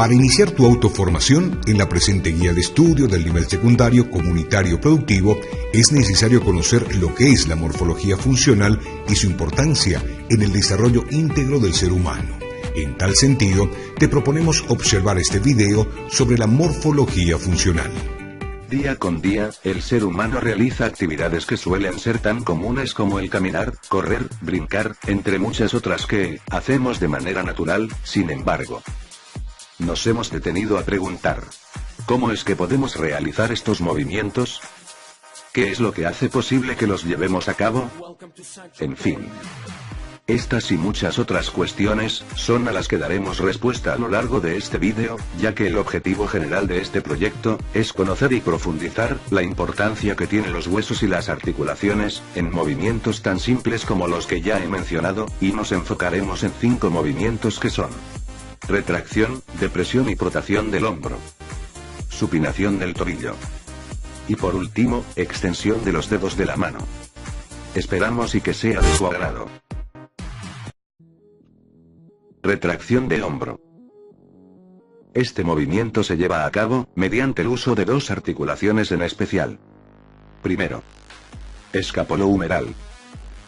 Para iniciar tu autoformación en la presente guía de estudio del nivel secundario comunitario productivo, es necesario conocer lo que es la morfología funcional y su importancia en el desarrollo íntegro del ser humano. En tal sentido, te proponemos observar este video sobre la morfología funcional. Día con día, el ser humano realiza actividades que suelen ser tan comunes como el caminar, correr, brincar, entre muchas otras que hacemos de manera natural. Sin embargo, nos hemos detenido a preguntar: ¿cómo es que podemos realizar estos movimientos? ¿Qué es lo que hace posible que los llevemos a cabo? En fin, estas y muchas otras cuestiones son a las que daremos respuesta a lo largo de este vídeo, ya que el objetivo general de este proyecto es conocer y profundizar la importancia que tienen los huesos y las articulaciones en movimientos tan simples como los que ya he mencionado, y nos enfocaremos en 5 movimientos que son: retracción, depresión y rotación del hombro, supinación del tobillo y, por último, extensión de los dedos de la mano. Esperamos y que sea de su agrado. Retracción de hombro. Este movimiento se lleva a cabo mediante el uso de 2 articulaciones en especial. Primero, escapulohumeral,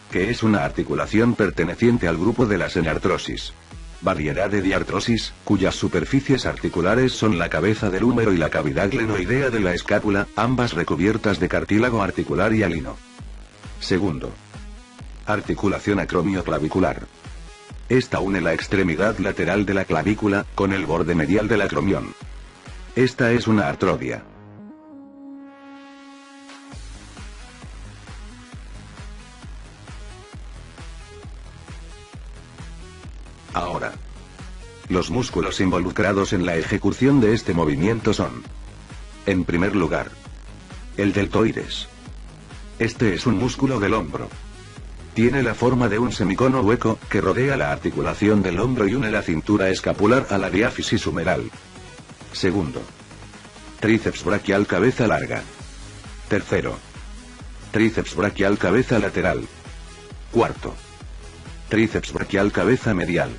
que es una articulación perteneciente al grupo de las enartrosis, variedad de diartrosis, cuyas superficies articulares son la cabeza del húmero y la cavidad glenoidea de la escápula, ambas recubiertas de cartílago articular y alino. Segundo, articulación acromioclavicular. Esta une la extremidad lateral de la clavícula con el borde medial del acromión. Esta es una artrodia. Ahora, los músculos involucrados en la ejecución de este movimiento son: en primer lugar, el deltoides. Este es un músculo del hombro. Tiene la forma de un semicono hueco que rodea la articulación del hombro y une la cintura escapular a la diáfisis humeral. Segundo, tríceps braquial cabeza larga. Tercero, tríceps braquial cabeza lateral. Cuarto, tríceps braquial cabeza medial.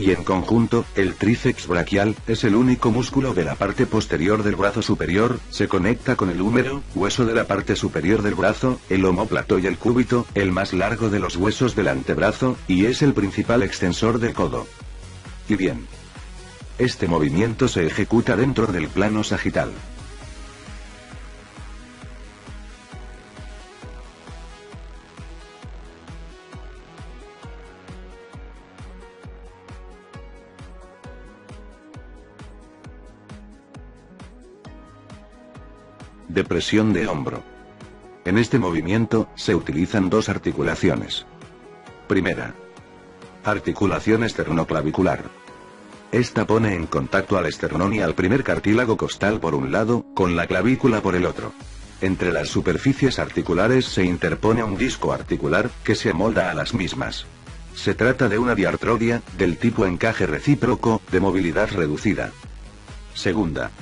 Y en conjunto, el tríceps braquial es el único músculo de la parte posterior del brazo superior, se conecta con el húmero, hueso de la parte superior del brazo, el omóplato y el cúbito, el más largo de los huesos del antebrazo, y es el principal extensor del codo. Y bien, este movimiento se ejecuta dentro del plano sagital. Depresión de hombro. En este movimiento, se utilizan 2 articulaciones. Primera, articulación esternoclavicular. Esta pone en contacto al esternón y al primer cartílago costal por un lado, con la clavícula por el otro. Entre las superficies articulares se interpone un disco articular, que se amolda a las mismas. Se trata de una diartrodia, del tipo encaje recíproco, de movilidad reducida. Segunda,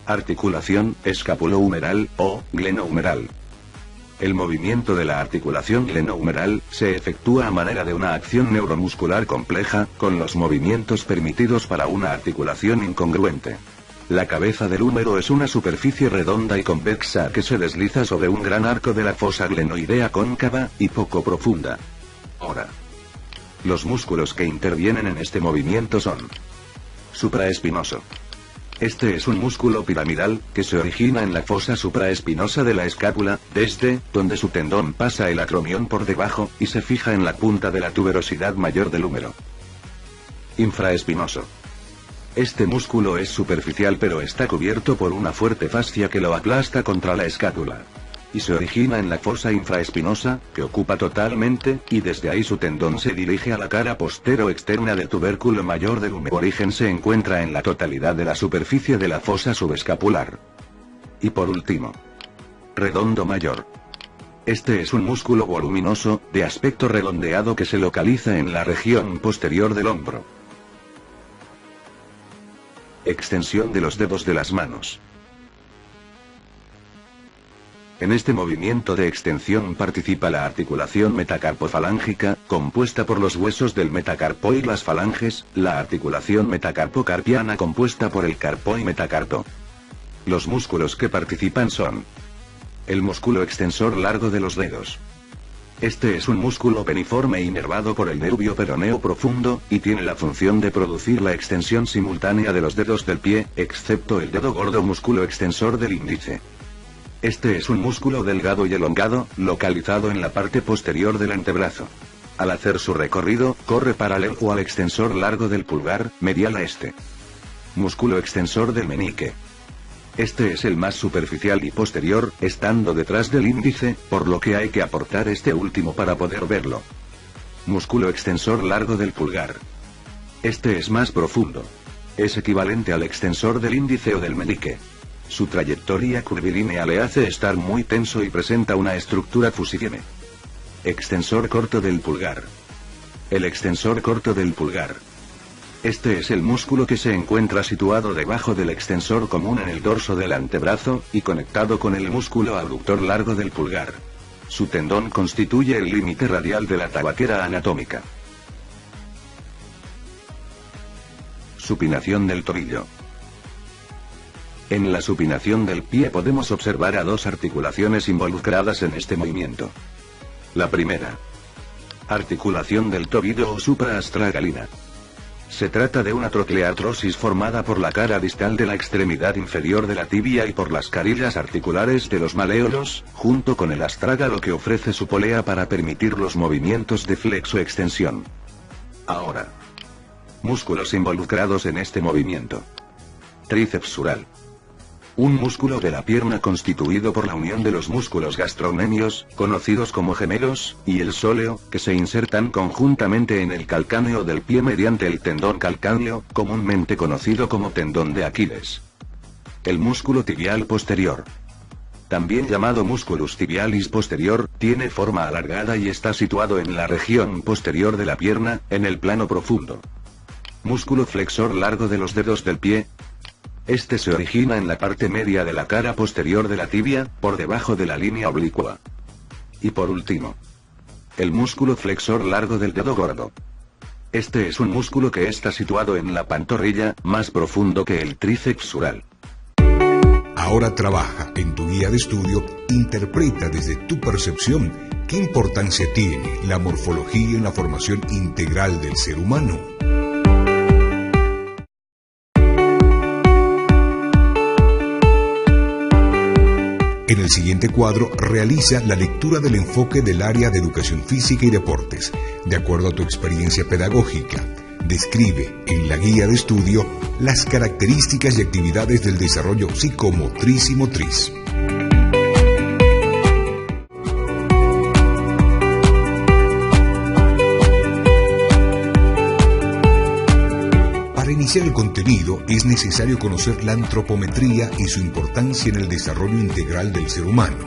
articulación escapulohumeral o glenohumeral. El movimiento de la articulación glenohumeral se efectúa a manera de una acción neuromuscular compleja, con los movimientos permitidos para una articulación incongruente. La cabeza del húmero es una superficie redonda y convexa que se desliza sobre un gran arco de la fosa glenoidea cóncava y poco profunda. Ahora, los músculos que intervienen en este movimiento son: supraespinoso. Este es un músculo piramidal, que se origina en la fosa supraespinosa de la escápula, desde donde su tendón pasa el acromión por debajo, y se fija en la punta de la tuberosidad mayor del húmero. Infraespinoso. Este músculo es superficial pero está cubierto por una fuerte fascia que lo aplasta contra la escápula. Y se origina en la fosa infraespinosa, que ocupa totalmente, y desde ahí su tendón se dirige a la cara postero externa del tubérculo mayor del húmero. Su origen se encuentra en la totalidad de la superficie de la fosa subescapular. Y por último, redondo mayor. Este es un músculo voluminoso, de aspecto redondeado que se localiza en la región posterior del hombro. Extensión de los dedos de las manos. En este movimiento de extensión participa la articulación metacarpofalángica, compuesta por los huesos del metacarpo y las falanges, la articulación metacarpocarpiana compuesta por el carpo y metacarpo. Los músculos que participan son: el músculo extensor largo de los dedos. Este es un músculo peniforme inervado por el nervio peroneo profundo, y tiene la función de producir la extensión simultánea de los dedos del pie, excepto el dedo gordo músculo extensor del índice. Este es un músculo delgado y elongado, localizado en la parte posterior del antebrazo. Al hacer su recorrido, corre paralelo al extensor largo del pulgar, medial a este. Músculo extensor del meñique. Este es el más superficial y posterior, estando detrás del índice, por lo que hay que aportar este último para poder verlo. Músculo extensor largo del pulgar. Este es más profundo. Es equivalente al extensor del índice o del meñique. Su trayectoria curvilínea le hace estar muy tenso y presenta una estructura fusiforme. Extensor corto del pulgar. El extensor corto del pulgar. Este es el músculo que se encuentra situado debajo del extensor común en el dorso del antebrazo, y conectado con el músculo abductor largo del pulgar. Su tendón constituye el límite radial de la tabaquera anatómica. Supinación del tobillo. En la supinación del pie podemos observar a dos articulaciones involucradas en este movimiento. La primera. Articulación del tobillo o supraastragalina. Se trata de una trocleartrosis formada por la cara distal de la extremidad inferior de la tibia y por las carillas articulares de los maléolos, junto con el astrágalo que ofrece su polea para permitir los movimientos de flexo-extensión. Ahora. Músculos involucrados en este movimiento. Tríceps sural. Un músculo de la pierna constituido por la unión de los músculos gastrocnemios, conocidos como gemelos, y el sóleo, que se insertan conjuntamente en el calcáneo del pie mediante el tendón calcáneo, comúnmente conocido como tendón de Aquiles. El músculo tibial posterior. También llamado musculus tibialis posterior, tiene forma alargada y está situado en la región posterior de la pierna, en el plano profundo. Músculo flexor largo de los dedos del pie. Este se origina en la parte media de la cara posterior de la tibia, por debajo de la línea oblicua. Y por último, el músculo flexor largo del dedo gordo. Este es un músculo que está situado en la pantorrilla, más profundo que el tríceps sural. Ahora trabaja en tu guía de estudio, interpreta desde tu percepción qué importancia tiene la morfología en la formación integral del ser humano. En el siguiente cuadro, realiza la lectura del enfoque del área de educación física y deportes, de acuerdo a tu experiencia pedagógica. Describe en la guía de estudio las características y actividades del desarrollo psicomotriz y motriz. Para iniciar el contenido es necesario conocer la antropometría y su importancia en el desarrollo integral del ser humano.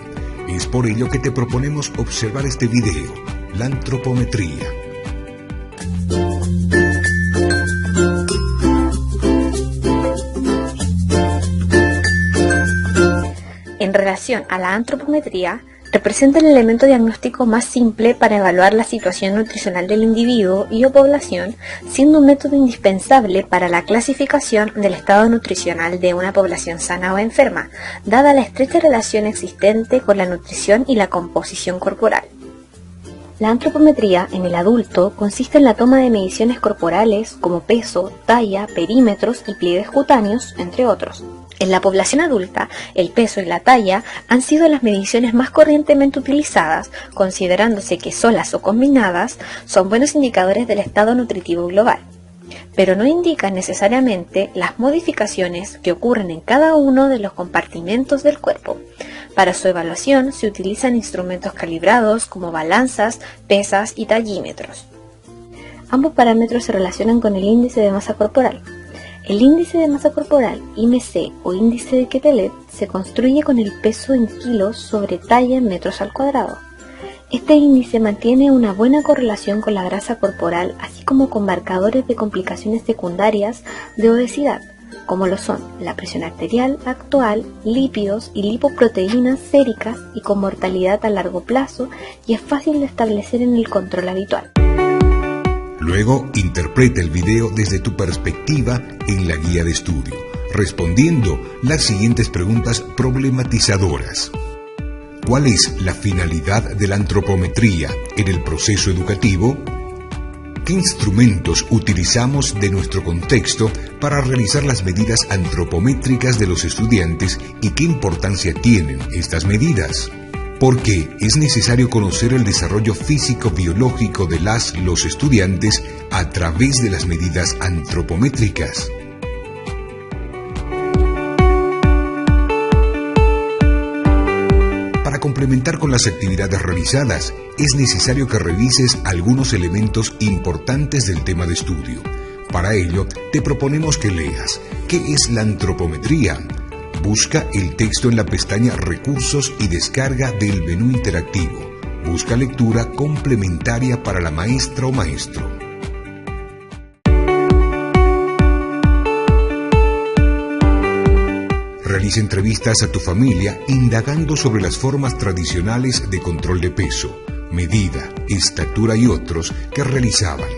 Es por ello que te proponemos observar este video, la antropometría. En relación a la antropometría, representa el elemento diagnóstico más simple para evaluar la situación nutricional del individuo y o población, siendo un método indispensable para la clasificación del estado nutricional de una población sana o enferma, dada la estrecha relación existente con la nutrición y la composición corporal. La antropometría en el adulto consiste en la toma de mediciones corporales como peso, talla, perímetros y pliegues cutáneos, entre otros. En la población adulta, el peso y la talla han sido las mediciones más corrientemente utilizadas, considerándose que solas o combinadas son buenos indicadores del estado nutritivo global, pero no indican necesariamente las modificaciones que ocurren en cada uno de los compartimentos del cuerpo. Para su evaluación se utilizan instrumentos calibrados como balanzas, pesas y tallímetros. Ambos parámetros se relacionan con el índice de masa corporal. El índice de masa corporal, IMC o índice de Quetelet, se construye con el peso en kilos sobre talla en metros al cuadrado. Este índice mantiene una buena correlación con la grasa corporal, así como con marcadores de complicaciones secundarias de obesidad, como lo son la presión arterial actual, lípidos y lipoproteínas séricas y con mortalidad a largo plazo, y es fácil de establecer en el control habitual. Luego, interpreta el video desde tu perspectiva en la guía de estudio, respondiendo las siguientes preguntas problematizadoras. ¿Cuál es la finalidad de la antropometría en el proceso educativo? ¿Qué instrumentos utilizamos de nuestro contexto para realizar las medidas antropométricas de los estudiantes y qué importancia tienen estas medidas? ¿Por qué es necesario conocer el desarrollo físico-biológico de los estudiantes a través de las medidas antropométricas? Para complementar con las actividades realizadas, es necesario que revises algunos elementos importantes del tema de estudio. Para ello, te proponemos que leas ¿qué es la antropometría? Busca el texto en la pestaña Recursos y descarga del menú interactivo. Busca lectura complementaria para la maestra o maestro. Realiza entrevistas a tu familia indagando sobre las formas tradicionales de control de peso, medida, estatura y otros que realizaban.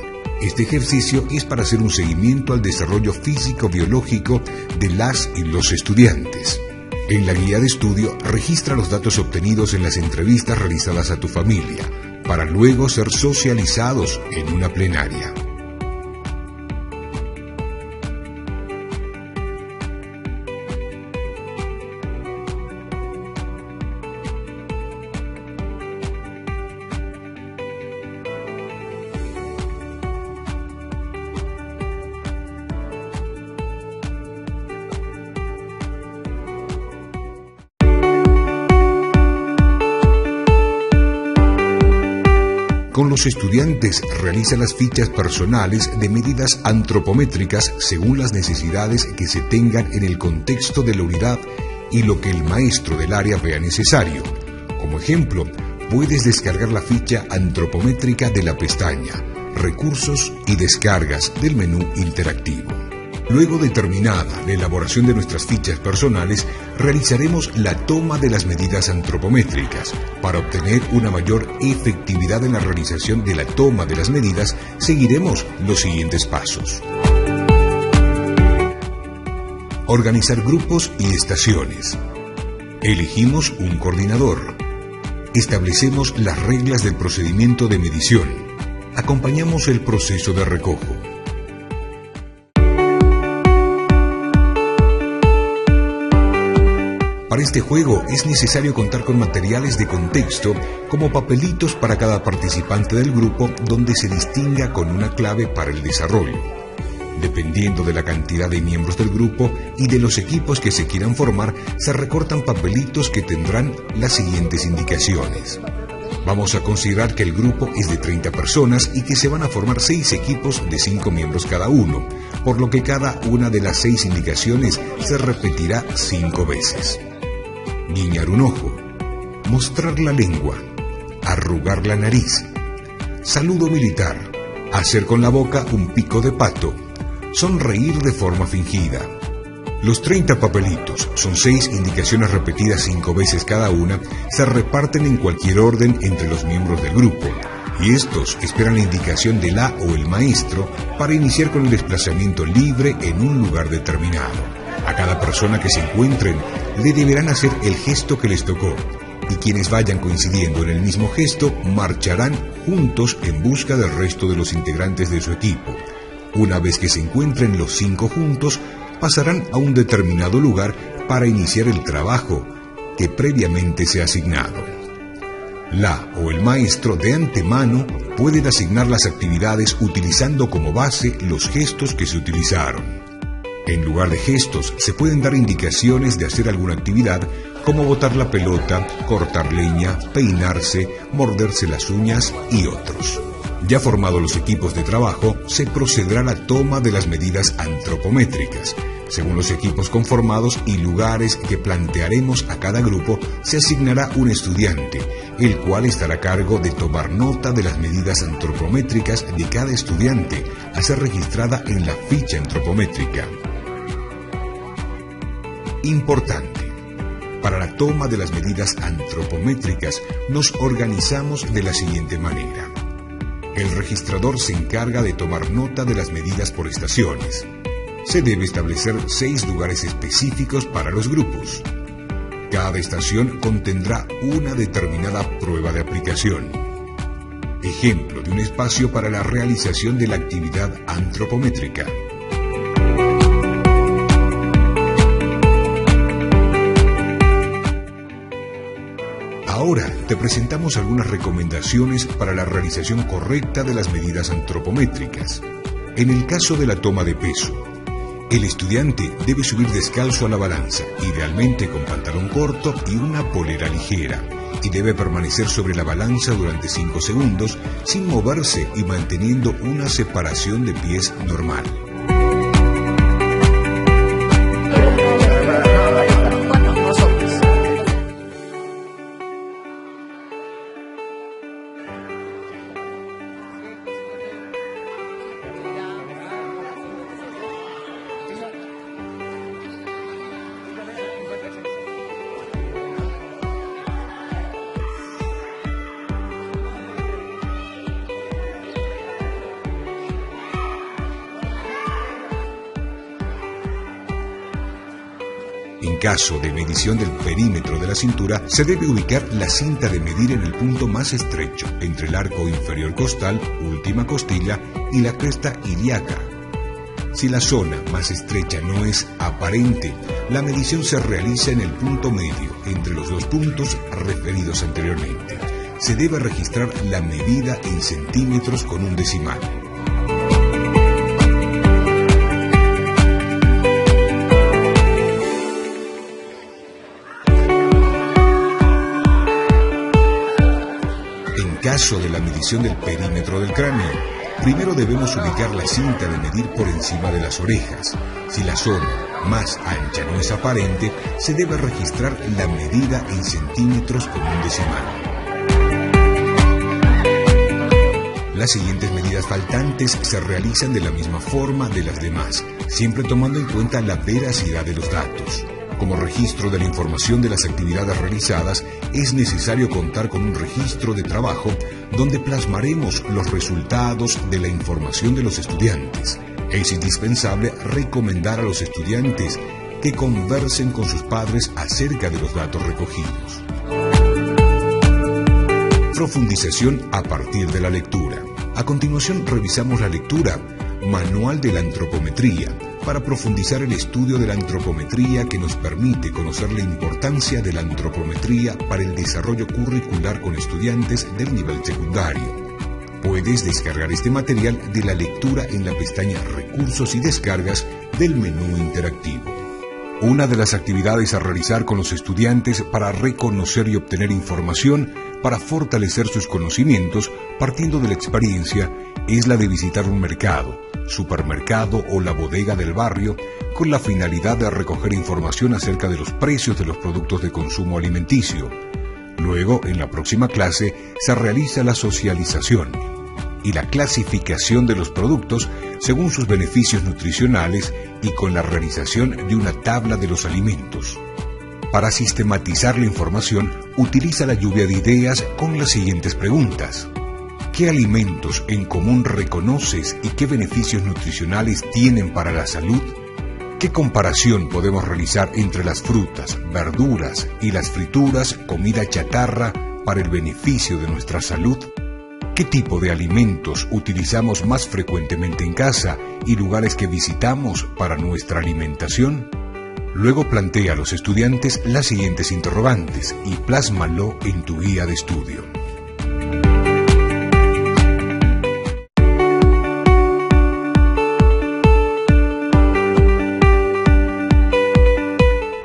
Este ejercicio es para hacer un seguimiento al desarrollo físico-biológico de las y los estudiantes. En la guía de estudio, registra los datos obtenidos en las entrevistas realizadas a tu familia, para luego ser socializados en una plenaria. Con los estudiantes realiza las fichas personales de medidas antropométricas según las necesidades que se tengan en el contexto de la unidad y lo que el maestro del área vea necesario. Como ejemplo, puedes descargar la ficha antropométrica de la pestaña Recursos y descargas del menú interactivo. Luego de terminada la elaboración de nuestras fichas personales, realizaremos la toma de las medidas antropométricas. Para obtener una mayor efectividad en la realización de la toma de las medidas, seguiremos los siguientes pasos. Organizar grupos y estaciones. Elegimos un coordinador. Establecemos las reglas del procedimiento de medición. Acompañamos el proceso de recojo. Para este juego es necesario contar con materiales de contexto como papelitos para cada participante del grupo donde se distinga con una clave para el desarrollo. Dependiendo de la cantidad de miembros del grupo y de los equipos que se quieran formar, se recortan papelitos que tendrán las siguientes indicaciones. Vamos a considerar que el grupo es de 30 personas y que se van a formar 6 equipos de 5 miembros cada uno, por lo que cada una de las 6 indicaciones se repetirá 5 veces. Guiñar un ojo, mostrar la lengua, arrugar la nariz, saludo militar, hacer con la boca un pico de pato, sonreír de forma fingida. Los 30 papelitos, son 6 indicaciones repetidas 5 veces cada una, se reparten en cualquier orden entre los miembros del grupo, y estos esperan la indicación de la o el maestro para iniciar con el desplazamiento libre en un lugar determinado. A cada persona que se encuentren le deberán hacer el gesto que les tocó, y quienes vayan coincidiendo en el mismo gesto marcharán juntos en busca del resto de los integrantes de su equipo. Una vez que se encuentren los 5 juntos, pasarán a un determinado lugar para iniciar el trabajo que previamente se ha asignado. La o el maestro de antemano pueden asignar las actividades utilizando como base los gestos que se utilizaron. En lugar de gestos, se pueden dar indicaciones de hacer alguna actividad, como botar la pelota, cortar leña, peinarse, morderse las uñas y otros. Ya formados los equipos de trabajo, se procederá a la toma de las medidas antropométricas. Según los equipos conformados y lugares que plantearemos a cada grupo, se asignará un estudiante, el cual estará a cargo de tomar nota de las medidas antropométricas de cada estudiante, a ser registrada en la ficha antropométrica. Importante. Para la toma de las medidas antropométricas nos organizamos de la siguiente manera. El registrador se encarga de tomar nota de las medidas por estaciones. Se debe establecer 6 lugares específicos para los grupos. Cada estación contendrá una determinada prueba de aplicación. Ejemplo de un espacio para la realización de la actividad antropométrica. Ahora te presentamos algunas recomendaciones para la realización correcta de las medidas antropométricas. En el caso de la toma de peso, el estudiante debe subir descalzo a la balanza, idealmente con pantalón corto y una polera ligera, y debe permanecer sobre la balanza durante 5 segundos sin moverse y manteniendo una separación de pies normal. En caso de medición del perímetro de la cintura, se debe ubicar la cinta de medir en el punto más estrecho, entre el arco inferior costal, última costilla y la cresta ilíaca. Si la zona más estrecha no es aparente, la medición se realiza en el punto medio, entre los 2 puntos referidos anteriormente. Se debe registrar la medida en centímetros con un decimal. En caso de la medición del perímetro del cráneo, primero debemos ubicar la cinta de medir por encima de las orejas. Si la zona más ancha no es aparente, se debe registrar la medida en centímetros con un decimal. Las siguientes medidas faltantes se realizan de la misma forma de las demás, siempre tomando en cuenta la veracidad de los datos. Como registro de la información de las actividades realizadas, es necesario contar con un registro de trabajo donde plasmaremos los resultados de la información de los estudiantes. Es indispensable recomendar a los estudiantes que conversen con sus padres acerca de los datos recogidos. Profundización a partir de la lectura. A continuación revisamos la lectura, Manual de la Antropometría, para profundizar el estudio de la antropometría que nos permite conocer la importancia de la antropometría para el desarrollo curricular con estudiantes del nivel secundario. Puedes descargar este material de la lectura en la pestaña Recursos y Descargas del menú interactivo. Una de las actividades a realizar con los estudiantes para reconocer y obtener información para fortalecer sus conocimientos partiendo de la experiencia es la de visitar un mercado, supermercado o la bodega del barrio con la finalidad de recoger información acerca de los precios de los productos de consumo alimenticio. Luego, en la próxima clase, se realiza la socialización y la clasificación de los productos según sus beneficios nutricionales y con la realización de una tabla de los alimentos. Para sistematizar la información, utiliza la lluvia de ideas con las siguientes preguntas. ¿Qué alimentos en común reconoces y qué beneficios nutricionales tienen para la salud? ¿Qué comparación podemos realizar entre las frutas, verduras y las frituras, comida chatarra, para el beneficio de nuestra salud? ¿Qué tipo de alimentos utilizamos más frecuentemente en casa y lugares que visitamos para nuestra alimentación? Luego plantea a los estudiantes las siguientes interrogantes y plásmalo en tu guía de estudio.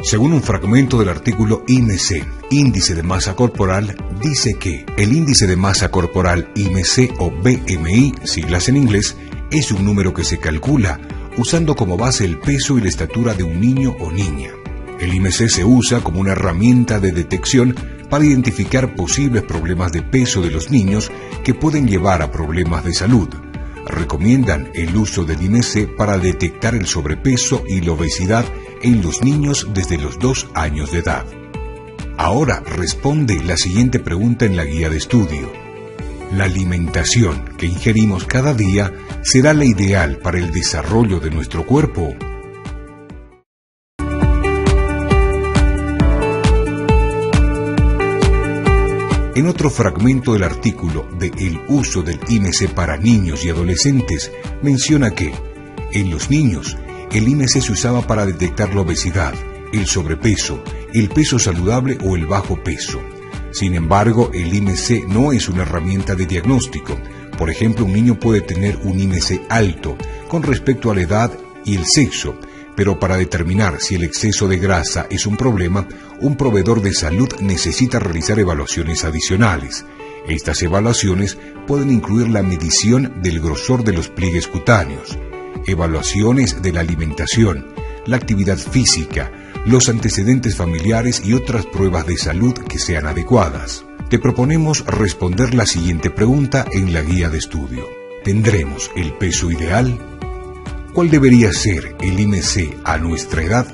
Según un fragmento del artículo IMC, Índice de Masa Corporal, dice que el índice de masa corporal IMC o BMI, siglas en inglés, es un número que se calcula usando como base el peso y la estatura de un niño o niña. El IMC se usa como una herramienta de detección para identificar posibles problemas de peso de los niños que pueden llevar a problemas de salud. Recomiendan el uso del IMC para detectar el sobrepeso y la obesidad en los niños desde los 2 años de edad. Ahora responde la siguiente pregunta en la guía de estudio. ¿La alimentación que ingerimos cada día será la ideal para el desarrollo de nuestro cuerpo? En otro fragmento del artículo de El uso del IMC para niños y adolescentes, menciona que, en los niños, el IMC se usaba para detectar la obesidad, el sobrepeso, el peso saludable o el bajo peso. Sin embargo, el IMC no es una herramienta de diagnóstico. Por ejemplo, un niño puede tener un IMC alto con respecto a la edad y el sexo, pero para determinar si el exceso de grasa es un problema, un proveedor de salud necesita realizar evaluaciones adicionales. Estas evaluaciones pueden incluir la medición del grosor de los pliegues cutáneos, evaluaciones de la alimentación, la actividad física, los antecedentes familiares y otras pruebas de salud que sean adecuadas. Te proponemos responder la siguiente pregunta en la guía de estudio. ¿Tendremos el peso ideal? ¿Cuál debería ser el IMC a nuestra edad?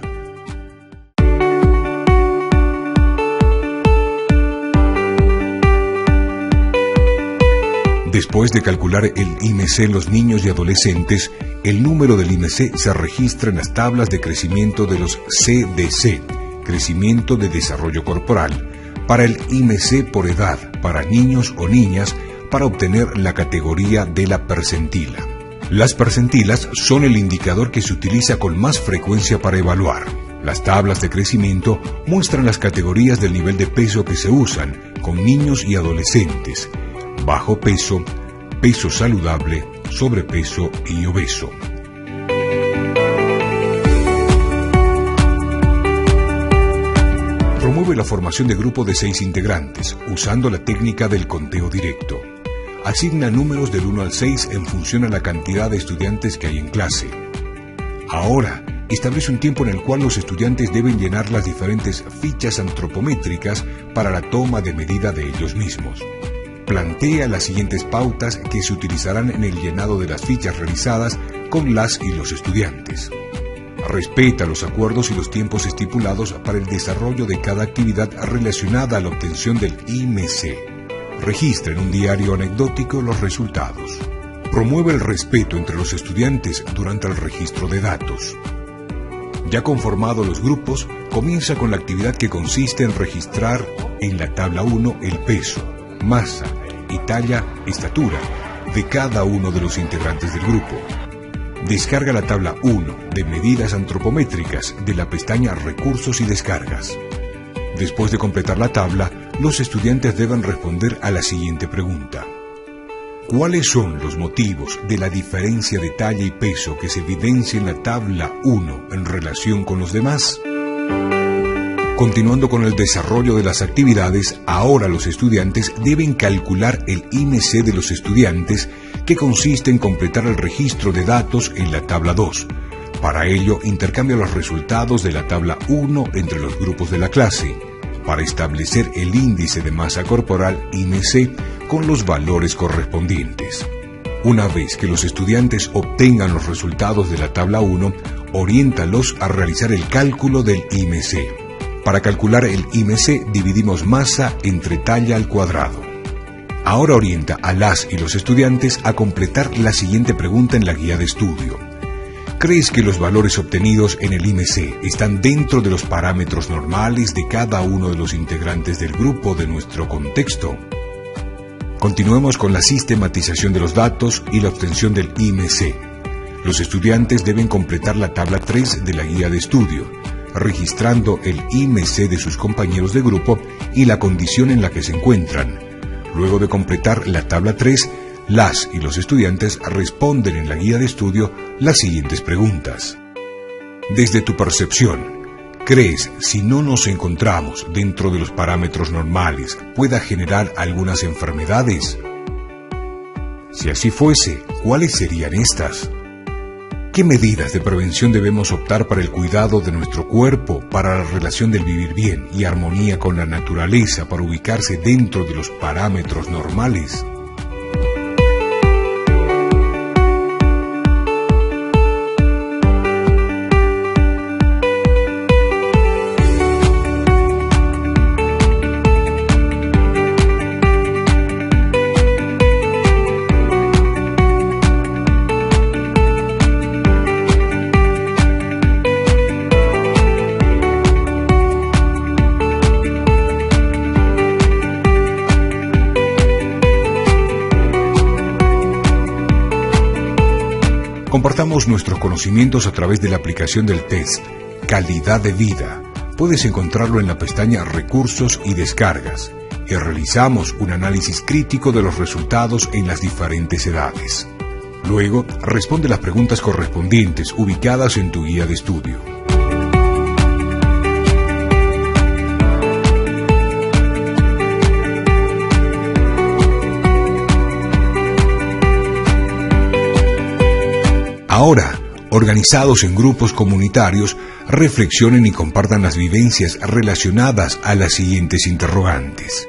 Después de calcular el IMC en los niños y adolescentes, el número del IMC se registra en las tablas de crecimiento de los CDC, crecimiento de desarrollo corporal, para el IMC por edad, para niños o niñas, para obtener la categoría de la percentila. Las percentilas son el indicador que se utiliza con más frecuencia para evaluar. Las tablas de crecimiento muestran las categorías del nivel de peso que se usan con niños y adolescentes: bajo peso, peso saludable, sobrepeso y obeso. Promueve la formación de grupo de 6 integrantes, usando la técnica del conteo directo. Asigna números del 1 al 6 en función a la cantidad de estudiantes que hay en clase. Ahora, establece un tiempo en el cual los estudiantes deben llenar las diferentes fichas antropométricas para la toma de medida de ellos mismos. Plantea las siguientes pautas que se utilizarán en el llenado de las fichas realizadas con las y los estudiantes. Respeta los acuerdos y los tiempos estipulados para el desarrollo de cada actividad relacionada a la obtención del IMC. Registra en un diario anecdótico los resultados. Promueve el respeto entre los estudiantes durante el registro de datos. Ya conformados los grupos, comienza con la actividad que consiste en registrar en la tabla 1 el peso, masa y talla, estatura de cada uno de los integrantes del grupo. Descarga la tabla 1 de medidas antropométricas de la pestaña Recursos y Descargas. Después de completar la tabla, los estudiantes deben responder a la siguiente pregunta. ¿Cuáles son los motivos de la diferencia de talla y peso que se evidencia en la tabla 1 en relación con los demás? Continuando con el desarrollo de las actividades, ahora los estudiantes deben calcular el IMC de los estudiantes, que consiste en completar el registro de datos en la tabla 2. Para ello, intercambia los resultados de la tabla 1 entre los grupos de la clase, para establecer el índice de masa corporal IMC con los valores correspondientes. Una vez que los estudiantes obtengan los resultados de la tabla 1, oriéntalos a realizar el cálculo del IMC. Para calcular el IMC dividimos masa entre talla al cuadrado. Ahora orienta a las y los estudiantes a completar la siguiente pregunta en la guía de estudio. ¿Crees que los valores obtenidos en el IMC están dentro de los parámetros normales de cada uno de los integrantes del grupo de nuestro contexto? Continuemos con la sistematización de los datos y la obtención del IMC. Los estudiantes deben completar la tabla 3 de la guía de estudio, registrando el IMC de sus compañeros de grupo y la condición en la que se encuentran. Luego de completar la tabla 3, las y los estudiantes responden en la guía de estudio las siguientes preguntas. Desde tu percepción, ¿crees si no nos encontramos dentro de los parámetros normales pueda generar algunas enfermedades? Si así fuese, ¿cuáles serían estas? ¿Qué medidas de prevención debemos optar para el cuidado de nuestro cuerpo, para la relación del vivir bien y armonía con la naturaleza para ubicarse dentro de los parámetros normales? Compartamos nuestros conocimientos a través de la aplicación del test Calidad de Vida. Puedes encontrarlo en la pestaña Recursos y Descargas. Y realizamos un análisis crítico de los resultados en las diferentes edades. Luego, responde las preguntas correspondientes ubicadas en tu guía de estudio. Ahora, organizados en grupos comunitarios, reflexionen y compartan las vivencias relacionadas a las siguientes interrogantes.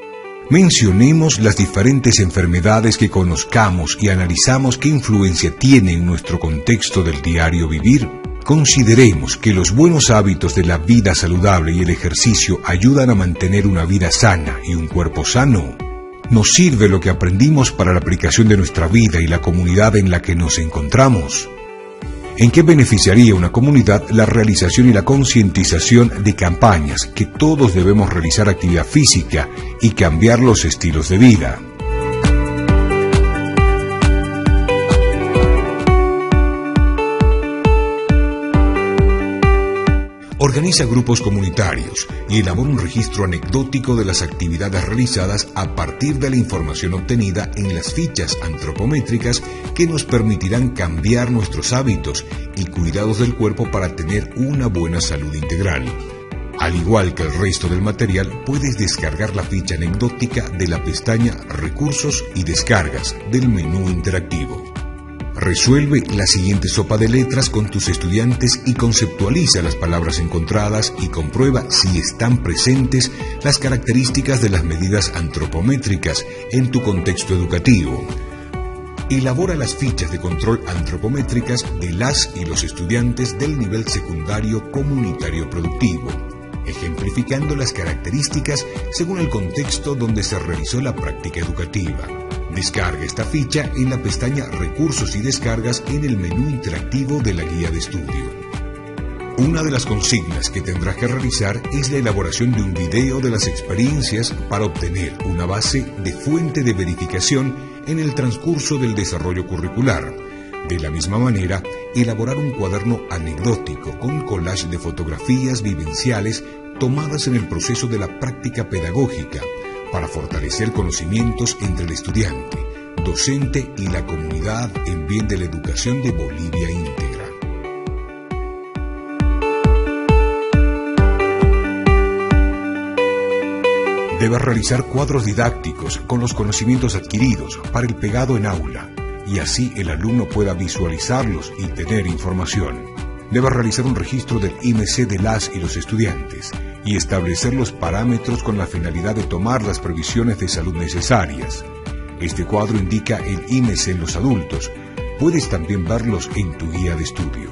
Mencionemos las diferentes enfermedades que conozcamos y analizamos qué influencia tienen en nuestro contexto del diario vivir. Consideremos que los buenos hábitos de la vida saludable y el ejercicio ayudan a mantener una vida sana y un cuerpo sano. ¿Nos sirve lo que aprendimos para la aplicación de nuestra vida y la comunidad en la que nos encontramos? ¿En qué beneficiaría una comunidad la realización y la concientización de campañas que todos debemos realizar actividad física y cambiar los estilos de vida? Organiza grupos comunitarios y elabora un registro anecdótico de las actividades realizadas a partir de la información obtenida en las fichas antropométricas que nos permitirán cambiar nuestros hábitos y cuidados del cuerpo para tener una buena salud integral. Al igual que el resto del material, puedes descargar la ficha anecdótica de la pestaña Recursos y Descargas del menú interactivo. Resuelve la siguiente sopa de letras con tus estudiantes y conceptualiza las palabras encontradas y comprueba si están presentes las características de las medidas antropométricas en tu contexto educativo. Elabora las fichas de control antropométricas de las y los estudiantes del nivel secundario comunitario productivo, ejemplificando las características según el contexto donde se realizó la práctica educativa. Descarga esta ficha en la pestaña Recursos y Descargas en el menú interactivo de la guía de estudio. Una de las consignas que tendrás que realizar es la elaboración de un video de las experiencias para obtener una base de fuente de verificación en el transcurso del desarrollo curricular. De la misma manera, elaborar un cuaderno anecdótico con collage de fotografías vivenciales tomadas en el proceso de la práctica pedagógica, para fortalecer conocimientos entre el estudiante, docente y la comunidad en bien de la educación de Bolivia íntegra. Debes realizar cuadros didácticos con los conocimientos adquiridos para el pegado en aula, y así el alumno pueda visualizarlos y tener información. Debes realizar un registro del IMC de las y los estudiantes y establecer los parámetros con la finalidad de tomar las previsiones de salud necesarias. Este cuadro indica el IMC en los adultos. Puedes también verlos en tu guía de estudio.